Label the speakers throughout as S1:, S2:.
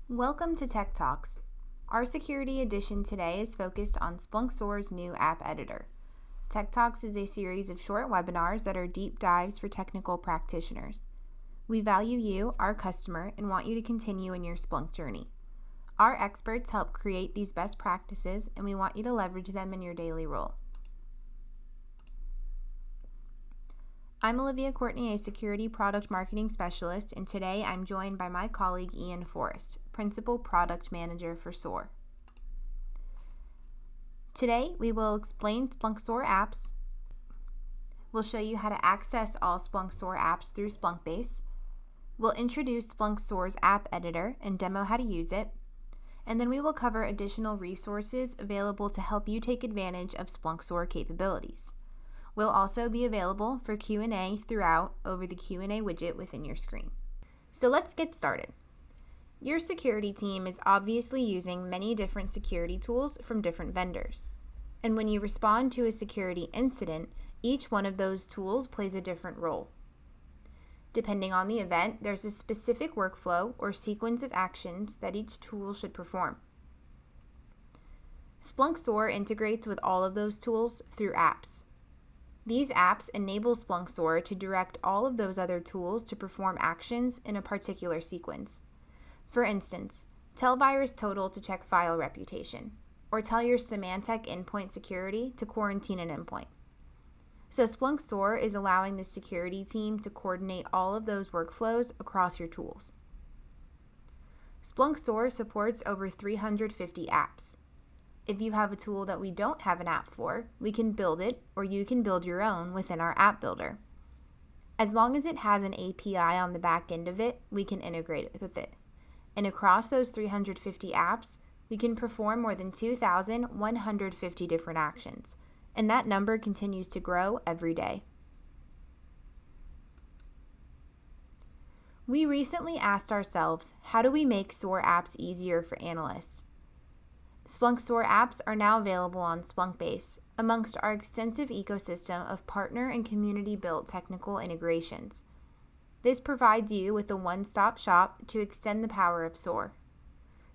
S1: Welcome to Tech Talks. Our security edition today is focused on Splunk SOAR's new app editor. Tech Talks is a series of short webinars that are deep dives for technical practitioners. We value you, our customer, and want you to continue in your Splunk journey. Our experts help create these best practices, and we want you to leverage them in your daily role. I'm Olivia Courtney, a Security Product Marketing Specialist, and today I'm joined by my colleague Ian Forrest, Principal Product Manager for SOAR. Today we will explain Splunk SOAR apps. We'll show you how to access all Splunk SOAR apps through Splunkbase. We'll introduce Splunk SOAR's app editor and demo how to use it. And then we will cover additional resources available to help you take advantage of Splunk SOAR capabilities. We'll also be available for Q&A throughout over the Q&A widget within your screen. So let's get started. Your security team is obviously using many different security tools from different vendors. And when you respond to a security incident, each one of those tools plays a different role. Depending on the event, there's a specific workflow or sequence of actions that each tool should perform. Splunk SOAR integrates with all of those tools through apps. These apps enable Splunk SOAR to direct all of those other tools to perform actions in a particular sequence. For instance, tell VirusTotal to check file reputation, or tell your Symantec endpoint security to quarantine an endpoint. So Splunk SOAR is allowing the security team to coordinate all of those workflows across your tools. Splunk SOAR supports over 350 apps. If you have a tool that we don't have an app for, we can build it, or you can build your own within our app builder. As long as it has an API on the back end of it, we can integrate it with it. And across those 350 apps, we can perform more than 2,150 different actions, and that number continues to grow every day. We recently asked ourselves, how do we make SOAR apps easier for analysts? Splunk SOAR apps are now available on Splunkbase, amongst our extensive ecosystem of partner and community-built technical integrations. This provides you with a one-stop shop to extend the power of SOAR.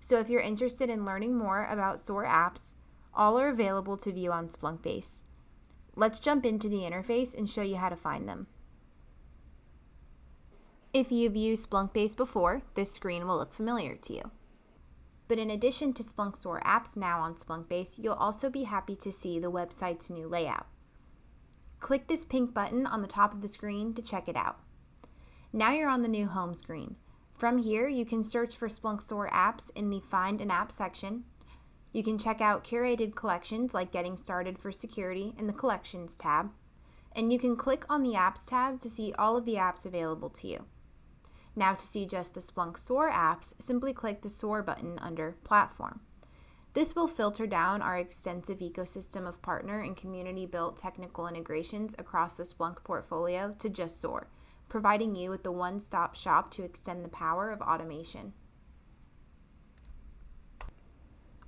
S1: So if you're interested in learning more about SOAR apps, all are available to view on Splunkbase. Let's jump into the interface and show you how to find them. If you've used Splunkbase before, this screen will look familiar to you. But in addition to Splunk SOAR apps now on Splunkbase, you'll also be happy to see the website's new layout. Click this pink button on the top of the screen to check it out. Now you're on the new home screen. From here, you can search for Splunk SOAR apps in the Find an App section. You can check out curated collections like Getting Started for Security in the Collections tab. And you can click on the Apps tab to see all of the apps available to you. Now to see just the Splunk SOAR apps, simply click the SOAR button under Platform. This will filter down our extensive ecosystem of partner and community-built technical integrations across the Splunk portfolio to just SOAR, providing you with the one-stop shop to extend the power of automation.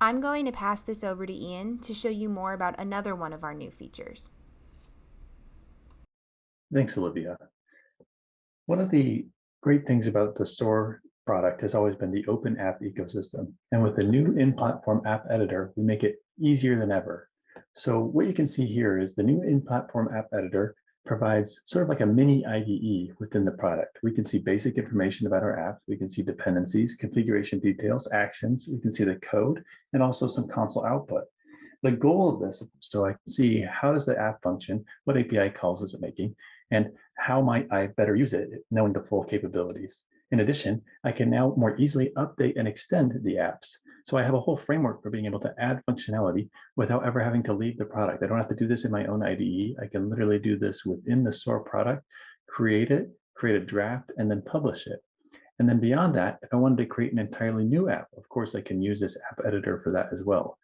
S1: I'm going to pass this over to Ian to show you more about another one of our new features.
S2: Thanks, Olivia. One of the great things about the SOAR product has always been the open app ecosystem. And with the new in-platform app editor, we make it easier than ever. So what you can see here is the new in-platform app editor provides sort of like a mini IDE within the product. We can see basic information about our apps. We can see dependencies, configuration details, actions. We can see the code and also some console output. The goal of this is so I can see how does the app function, what API calls is it making, and how might I better use it, knowing the full capabilities. In addition, I can now more easily update and extend the apps. So I have a whole framework for being able to add functionality without ever having to leave the product. I don't have to do this in my own IDE. I can literally do this within the SOAR product, create it, create a draft, and then publish it. And then beyond that, if I wanted to create an entirely new app, of course, I can use this app editor for that as well.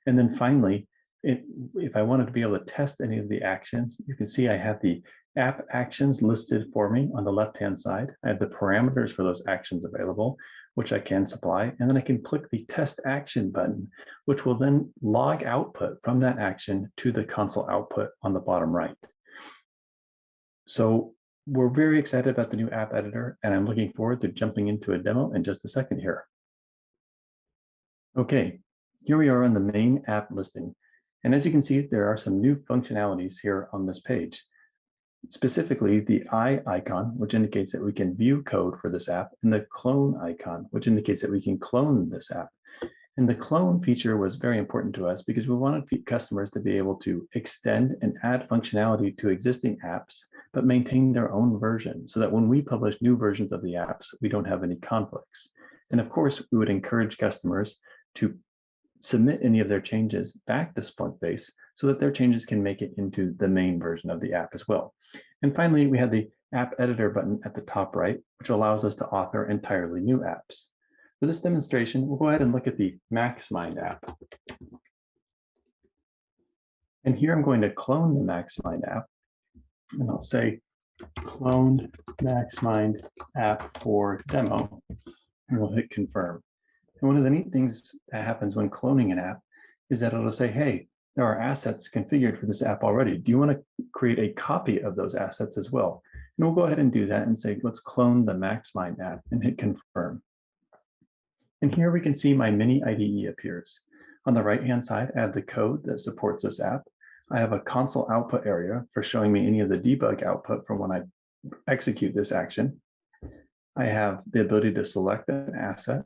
S2: And then finally, if I wanted to be able to test any of the actions, you can see I have the app actions listed for me on the left-hand side. I have the parameters for those actions available, which I can supply. And then I can click the test action button, which will then log output from that action to the console output on the bottom right. So we're very excited about the new app editor, and I'm looking forward to jumping into a demo in just a second here. Okay, here we are on the main app listing. And as you can see, there are some new functionalities here on this page. Specifically, the eye icon, which indicates that we can view code for this app, and the clone icon, which indicates that we can clone this app. And the clone feature was very important to us because we wanted customers to be able to extend and add functionality to existing apps, but maintain their own version so that when we publish new versions of the apps, we don't have any conflicts. And of course, we would encourage customers to submit any of their changes back to Splunkbase so that their changes can make it into the main version of the app as well. And finally, we have the app editor button at the top right, which allows us to author entirely new apps. For this demonstration, we'll go ahead and look at the MaxMind app. And here I'm going to clone the MaxMind app, and I'll say cloned MaxMind app for demo, and we'll hit confirm. And one of the neat things that happens when cloning an app is that it'll say, hey, there are assets configured for this app already. Do you want to create a copy of those assets as well? And we'll go ahead and do that and say, let's clone the MaxMind app and hit confirm. And here we can see my mini IDE appears. On the right-hand side, I have the code that supports this app. I have a console output area for showing me any of the debug output from when I execute this action. I have the ability to select an asset,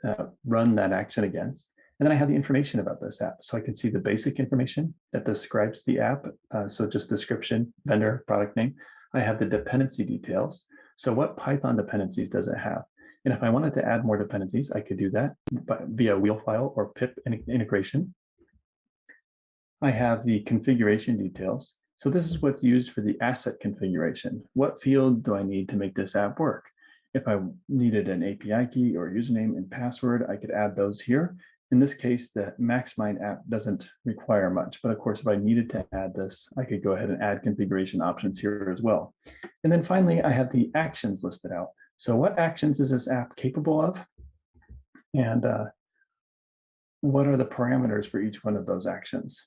S2: to run that action against. And then I have the information about this app. So I can see the basic information that describes the app. So just description, vendor, product name. I have the dependency details. So what Python dependencies does it have? And if I wanted to add more dependencies, I could do that via wheel file or pip integration. I have the configuration details. So this is what's used for the asset configuration. What fields do I need to make this app work? If I needed an API key or username and password, I could add those here. In this case, the MaxMind app doesn't require much, but of course, if I needed to add this, I could go ahead and add configuration options here as well. And then finally, I have the actions listed out. So what actions is this app capable of? And what are the parameters for each one of those actions?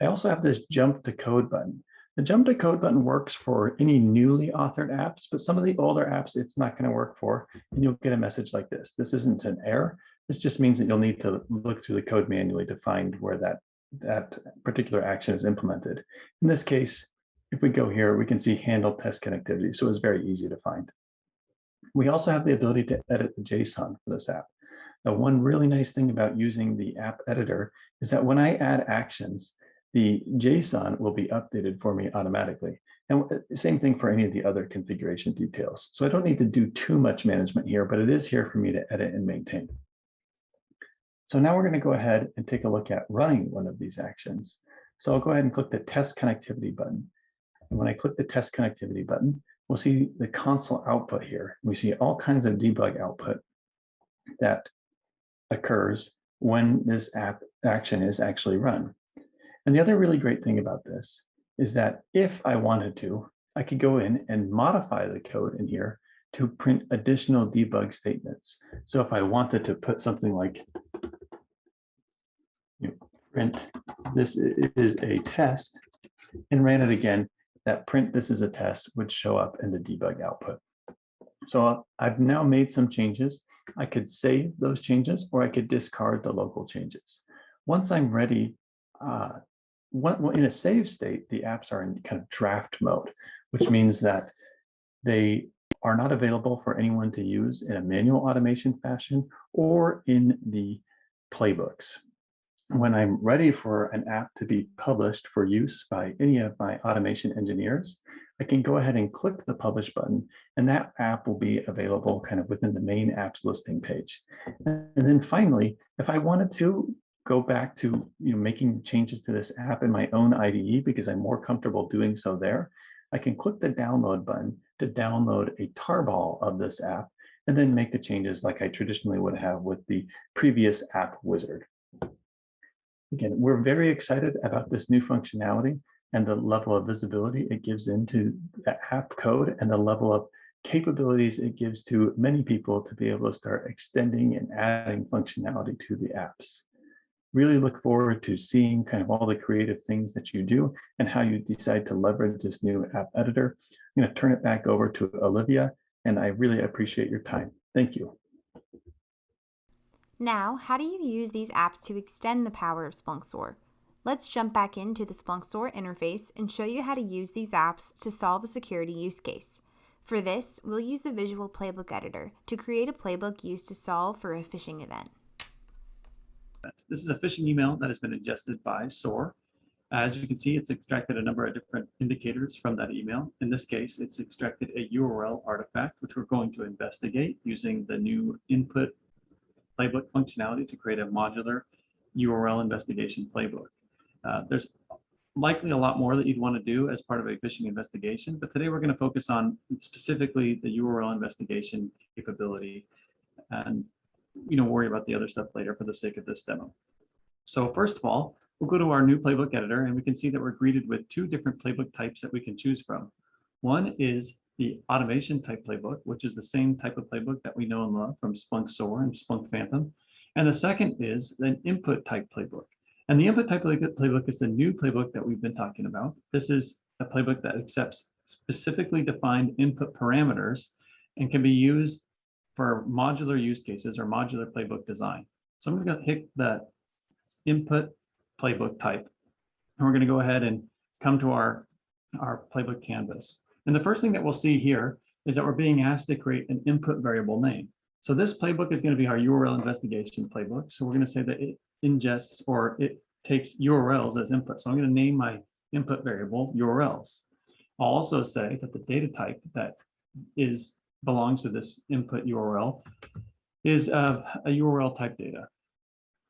S2: I also have this jump to code button. The jump to code button works for any newly authored apps, but some of the older apps it's not going to work for, and you'll get a message like this. This isn't an error. This just means that you'll need to look through the code manually to find where that particular action is implemented. In this case, if we go here, we can see handle test connectivity, so it's very easy to find. We also have the ability to edit the JSON for this app. Now, one really nice thing about using the app editor is that when I add actions, the JSON will be updated for me automatically. And same thing for any of the other configuration details. So I don't need to do too much management here, but it is here for me to edit and maintain. So now we're going to go ahead and take a look at running one of these actions. So I'll go ahead and click the test connectivity button. And when I click the test connectivity button, we'll see the console output here. We see all kinds of debug output that occurs when this app action is actually run. And the other really great thing about this is that if I wanted to, I could go in and modify the code in here to print additional debug statements. So if I wanted to put something like, print this is a test and ran it again, that print this is a test would show up in the debug output. So I've now made some changes. I could save those changes or I could discard the local changes. Once I'm ready, in a save state, the apps are in kind of draft mode, which means that they are not available for anyone to use in a manual automation fashion or in the playbooks. When I'm ready for an app to be published for use by any of my automation engineers, I can go ahead and click the publish button, and that app will be available kind of within the main apps listing page. And then finally, if I wanted to go back to making changes to this app in my own IDE because I'm more comfortable doing so there, I can click the download button to download a tarball of this app and then make the changes like I traditionally would have with the previous app wizard. Again, we're very excited about this new functionality and the level of visibility it gives into the app code and the level of capabilities it gives to many people to be able to start extending and adding functionality to the apps. Really look forward to seeing kind of all the creative things that you do and how you decide to leverage this new app editor. I'm going to turn it back over to Olivia and I really appreciate your time. Thank you.
S1: Now, how do you use these apps to extend the power of Splunk SOAR? Let's jump back into the Splunk SOAR interface and show you how to use these apps to solve a security use case. For this, we'll use the visual playbook editor to create a playbook used to solve for a phishing event.
S3: This is a phishing email that has been ingested by SOAR. As you can see, it's extracted a number of different indicators from that email. In this case, it's extracted a URL artifact, which we're going to investigate using the new input playbook functionality to create a modular URL investigation playbook. There's likely a lot more that you'd want to do as part of a phishing investigation, but today we're going to focus on specifically the URL investigation capability and worry about the other stuff later for the sake of this demo. So first of all, we'll go to our new playbook editor and we can see that we're greeted with two different playbook types that we can choose from. One is the automation type playbook, which is the same type of playbook that we know and love from Splunk SOAR and Splunk Phantom. And the second is an input type playbook. And the input type playbook is the new playbook that we've been talking about. This is a playbook that accepts specifically defined input parameters and can be used for modular use cases or modular playbook design. So I'm going to hit the input playbook type, and we're going to go ahead and come to our playbook canvas. And the first thing that we'll see here is that we're being asked to create an input variable name. So this playbook is going to be our URL investigation playbook. So we're going to say that it ingests or it takes URLs as input. So I'm going to name my input variable URLs. I'll also say that the data type that belongs to this input URL is a URL type data.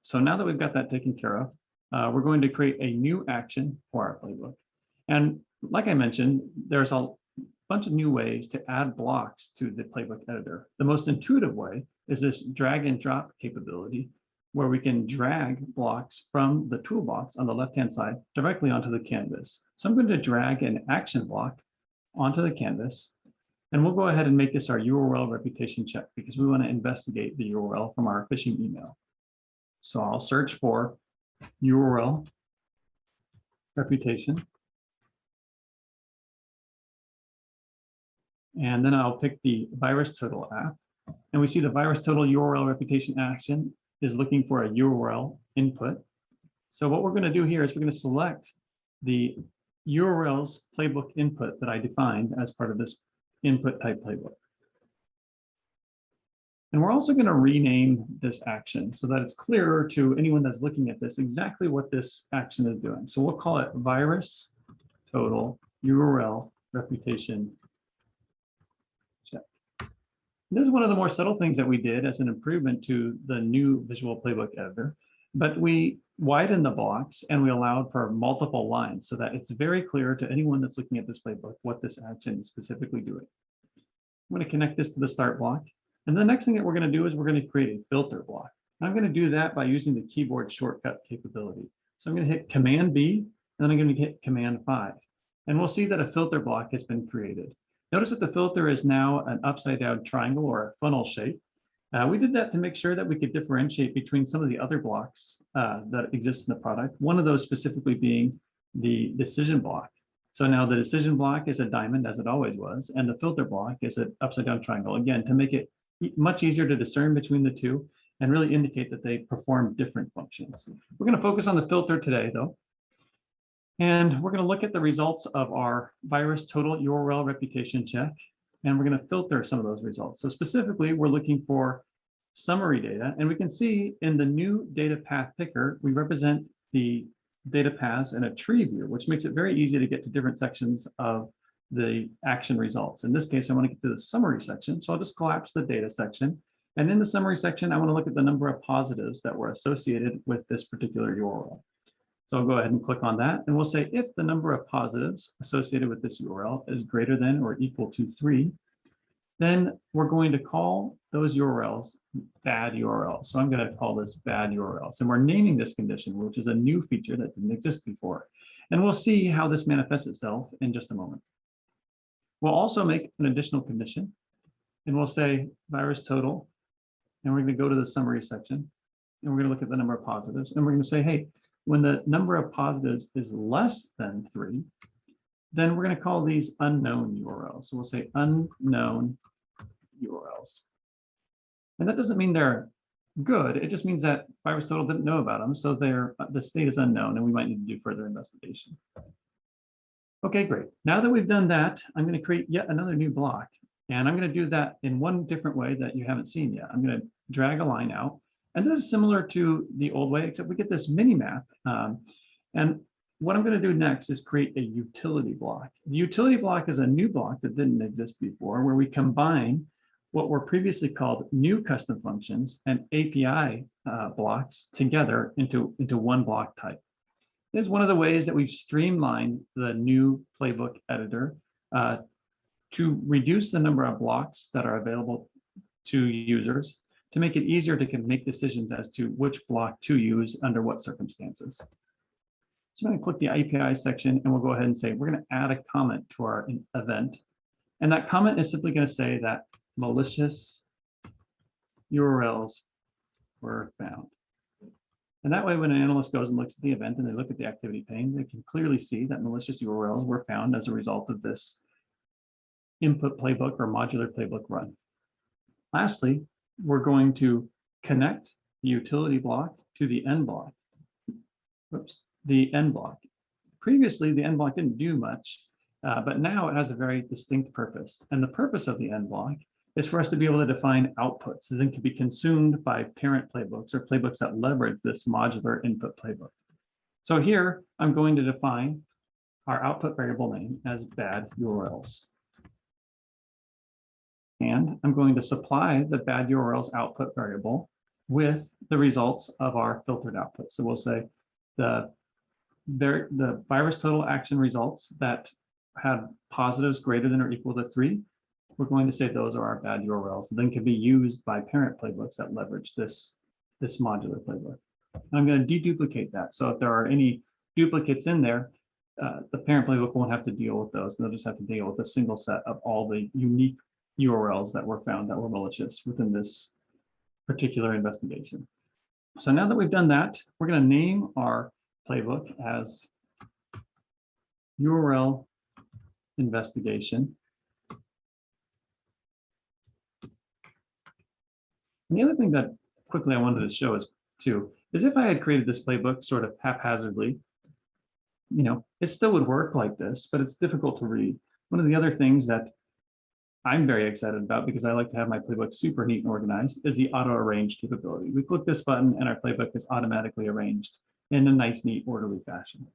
S3: So now that we've got that taken care of, we're going to create a new action for our playbook. And like I mentioned, there's a bunch of new ways to add blocks to the playbook editor. The most intuitive way is this drag and drop capability, where we can drag blocks from the toolbox on the left-hand side directly onto the canvas. So I'm going to drag an action block onto the canvas, and we'll go ahead and make this our URL reputation check because we want to investigate the URL from our phishing email. So I'll search for URL reputation. And then I'll pick the VirusTotal app. And we see the VirusTotal URL reputation action is looking for a URL input. So what we're going to do here is we're going to select the URLs playbook input that I defined as part of this input type playbook. And we're also going to rename this action so that it's clearer to anyone that's looking at this exactly what this action is doing. So we'll call it VirusTotal URL reputation check. This is one of the more subtle things that we did as an improvement to the new visual playbook editor, but we widened the blocks and we allowed for multiple lines so that it's very clear to anyone that's looking at this playbook what this action is specifically doing. I'm going to connect this to the start block. And the next thing that we're going to do is we're going to create a filter block. I'm going to do that by using the keyboard shortcut capability. So I'm going to hit Command B, and then I'm going to hit Command 5. And we'll see that a filter block has been created. Notice that the filter is now an upside down triangle or a funnel shape. We did that to make sure that we could differentiate between some of the other blocks that exist in the product. One of those specifically being the decision block. So now the decision block is a diamond, as it always was, and the filter block is an upside down triangle, again, to make it much easier to discern between the two and really indicate that they perform different functions. We're going to focus on the filter today, though. And we're going to look at the results of our VirusTotal URL reputation check, and we're going to filter some of those results. So specifically, we're looking for summary data, and we can see in the new data path picker, we represent the data paths in a tree view, which makes it very easy to get to different sections of the action results. In this case, I want to get to the summary section. So I'll just collapse the data section. And in the summary section, I want to look at the number of positives that were associated with this particular URL. So I'll go ahead and click on that. And we'll say if the number of positives associated with this URL is greater than or equal to 3, then we're going to call those URLs bad URLs. So I'm going to call this bad URLs. And we're naming this condition, which is a new feature that didn't exist before. And we'll see how this manifests itself in just a moment. We'll also make an additional condition, and we'll say VirusTotal, and we're going to go to the summary section, and we're going to look at the number of positives, and we're going to say, hey, when the number of positives is less than 3, then we're going to call these unknown URLs. So we'll say unknown URLs. And that doesn't mean they're good. It just means that VirusTotal didn't know about them. So the state is unknown and we might need to do further investigation. Okay, great. Now that we've done that, I'm going to create yet another new block. And I'm going to do that in one different way that you haven't seen yet. I'm going to drag a line out. And this is similar to the old way, except we get this mini map. And what I'm going to do next is create a utility block. The utility block is a new block that didn't exist before, where we combine what were previously called new custom functions and API blocks together into one block type. This is one of the ways that we've streamlined the new Playbook editor to reduce the number of blocks that are available to users, to make it easier to make decisions as to which block to use under what circumstances. So I'm going to click the API section and we'll go ahead and say we're going to add a comment to our event. And that comment is simply going to say that malicious URLs were found. And that way, when an analyst goes and looks at the event and they look at the activity pane, they can clearly see that malicious URLs were found as a result of this input playbook or modular playbook run. Lastly, we're going to connect the utility block to the end block. Oops, the end block. Previously, the end block didn't do much, but now it has a very distinct purpose. And the purpose of the end block is for us to be able to define outputs that then can be consumed by parent playbooks or playbooks that leverage this modular input playbook. So here, I'm going to define our output variable name as bad URLs. And I'm going to supply the bad URLs output variable with the results of our filtered output. So we'll say the VirusTotal action results that have positives greater than or equal to 3, we're going to say those are our bad URLs, and then can be used by parent playbooks that leverage this modular playbook. And I'm going to deduplicate that. So if there are any duplicates in there, the parent playbook won't have to deal with those. They'll just have to deal with a single set of all the unique URLs that were found that were malicious within this particular investigation. So now that we've done that, we're going to name our playbook as URL investigation. And the other thing that quickly I wanted to show is if I had created this playbook sort of haphazardly, it still would work like this, but it's difficult to read. One of the other things that I'm very excited about, because I like to have my playbook super neat and organized, is the auto arrange capability. We click this button and our playbook is automatically arranged in a nice, neat, orderly fashion.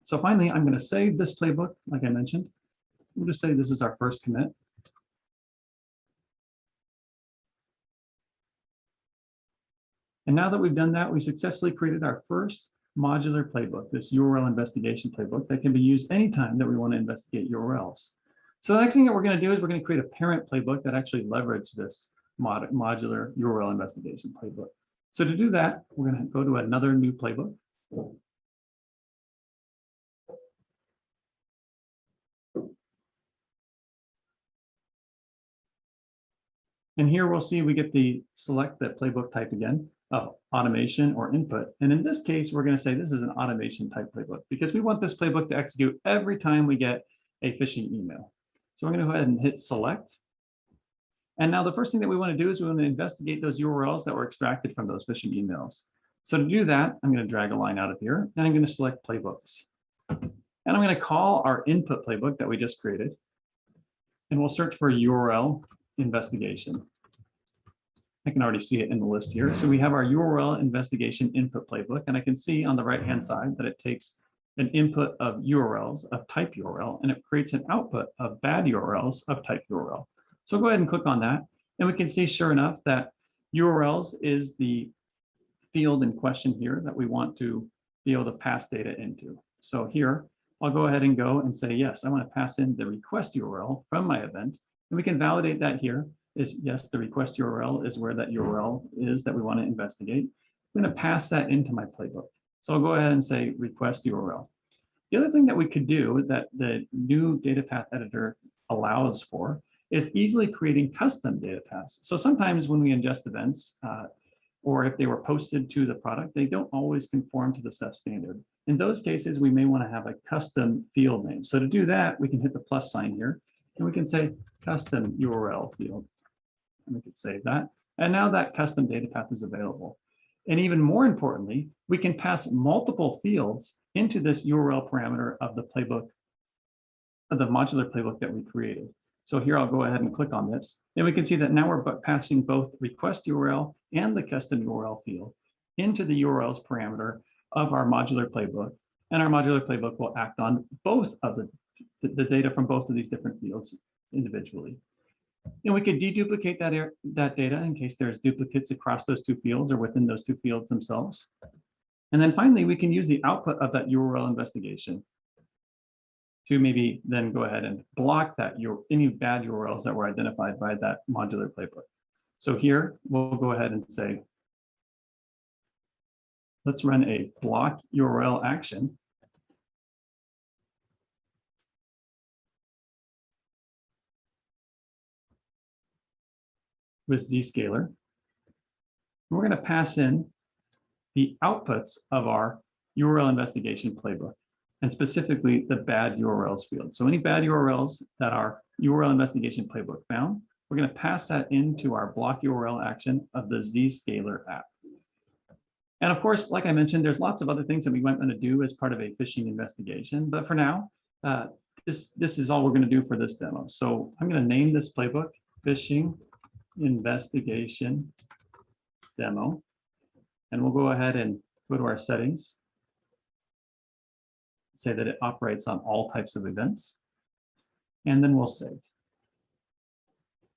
S3: So finally, I'm going to save this playbook, like I mentioned. We'll just say this is our first commit. And now that we've done that, we've successfully created our first modular playbook, this URL investigation playbook that can be used anytime that we want to investigate URLs. So the next thing that we're going to do is we're going to create a parent playbook that actually leverages this modular URL investigation playbook. So to do that, we're going to go to another new playbook. And here we'll see we get the select that playbook type again of automation or input. And in this case, we're going to say this is an automation type playbook because we want this playbook to execute every time we get a phishing email. So we're going to go ahead and hit select. And now the first thing that we want to do is we want to investigate those URLs that were extracted from those phishing emails. So to do that, I'm going to drag a line out of here and I'm going to select Playbooks. And I'm going to call our input playbook that we just created. And we'll search for URL investigation. I can already see it in the list here. So we have our URL investigation input playbook, and I can see on the right-hand side that it takes an input of URLs of type URL, and it creates an output of bad URLs of type URL. So go ahead and click on that, and we can see, sure enough, that URLs is the field in question here that we want to be able to pass data into. So here, I'll go ahead and go and say, yes, I want to pass in the request URL from my event, and we can validate that here. Is yes, the request URL is where that URL is that we want to investigate. I'm going to pass that into my playbook. So I'll go ahead and say request URL. The other thing that we could do that the new data path editor allows for is easily creating custom data paths. So sometimes when we ingest events, or if they were posted to the product, they don't always conform to the SEF standard. In those cases, we may want to have a custom field name. So to do that, we can hit the plus sign here, and we can say custom URL field. And we could save that. And now that custom data path is available. And even more importantly, we can pass multiple fields into this URL parameter of the playbook, of the modular playbook that we created. So here I'll go ahead and click on this. And we can see that now we're passing both request URL and the custom URL field into the URLs parameter of our modular playbook. And our modular playbook will act on both of the data from both of these different fields individually. And we could deduplicate that data in case there's duplicates across those two fields or within those two fields themselves. And then finally, we can use the output of that URL investigation to maybe then go ahead and block that any bad URLs that were identified by that modular playbook. So here we'll go ahead and say, let's run a block URL action. With Zscaler. We're going to pass in the outputs of our URL investigation playbook, and specifically the bad URLs field. So any bad URLs that our URL investigation playbook found, we're going to pass that into our block URL action of the Zscaler app. And of course, like I mentioned, there's lots of other things that we might want to do as part of a phishing investigation. But for now, this is all we're going to do for this demo. So I'm going to name this playbook phishing investigation demo, and we'll go ahead and go to our settings, say that it operates on all types of events, and then we'll save.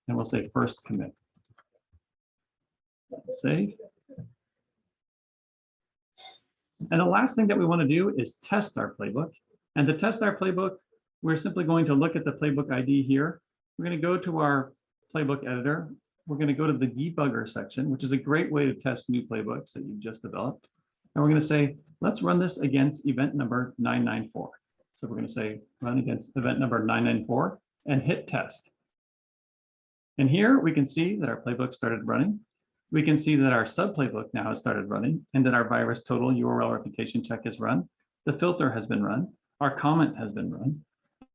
S3: And we'll say first commit. Save. And the last thing that we want to do is test our playbook. And to test our playbook, we're simply going to look at the playbook ID here. We're going to go to our playbook editor. We're going to go to the debugger section, which is a great way to test new playbooks that you've just developed. And we're going to say, let's run this against event number 994. So we're going to say run against event number 994 and hit test. And here we can see that our playbook started running. We can see that our sub playbook now has started running and that our virus total URL reputation check is run. The filter has been run. Our comment has been run,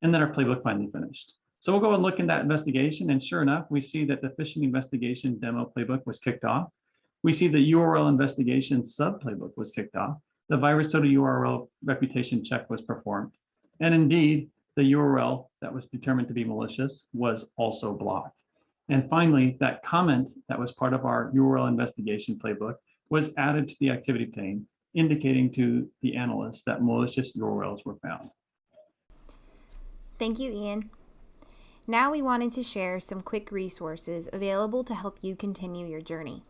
S3: and then our playbook finally finished. So we'll go and look in that investigation, and sure enough, we see that the phishing investigation demo playbook was kicked off. We see the URL investigation sub playbook was kicked off. The virus total URL reputation check was performed. And indeed, the URL that was determined to be malicious was also blocked. And finally, that comment that was part of our URL investigation playbook was added to the activity pane, indicating to the analysts that malicious URLs were found.
S1: Thank you, Ian. Now we wanted to share some quick resources available to help you continue your journey.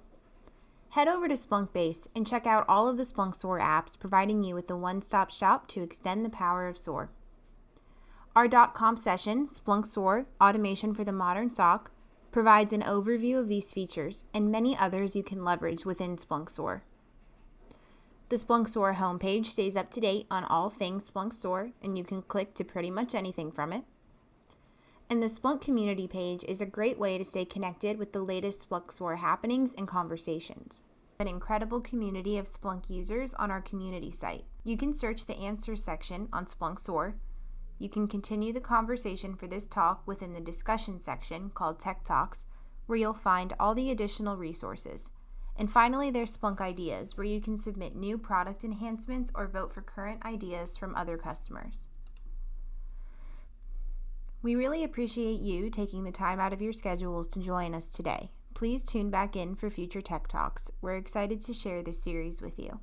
S1: Head over to Splunkbase and check out all of the Splunk SOAR apps, providing you with the one-stop shop to extend the power of SOAR. Our .conf session, Splunk SOAR, Automation for the Modern SOC, provides an overview of these features and many others you can leverage within Splunk SOAR. The Splunk SOAR homepage stays up to date on all things Splunk SOAR, and you can click to pretty much anything from it. And the Splunk community page is a great way to stay connected with the latest Splunk SOAR happenings and conversations. An incredible community of Splunk users on our community site. You can search the answers section on Splunk SOAR. You can continue the conversation for this talk within the discussion section called Tech Talks, where you'll find all the additional resources. And finally, there's Splunk Ideas, where you can submit new product enhancements or vote for current ideas from other customers. We really appreciate you taking the time out of your schedules to join us today. Please tune back in for future Tech Talks. We're excited to share this series with you.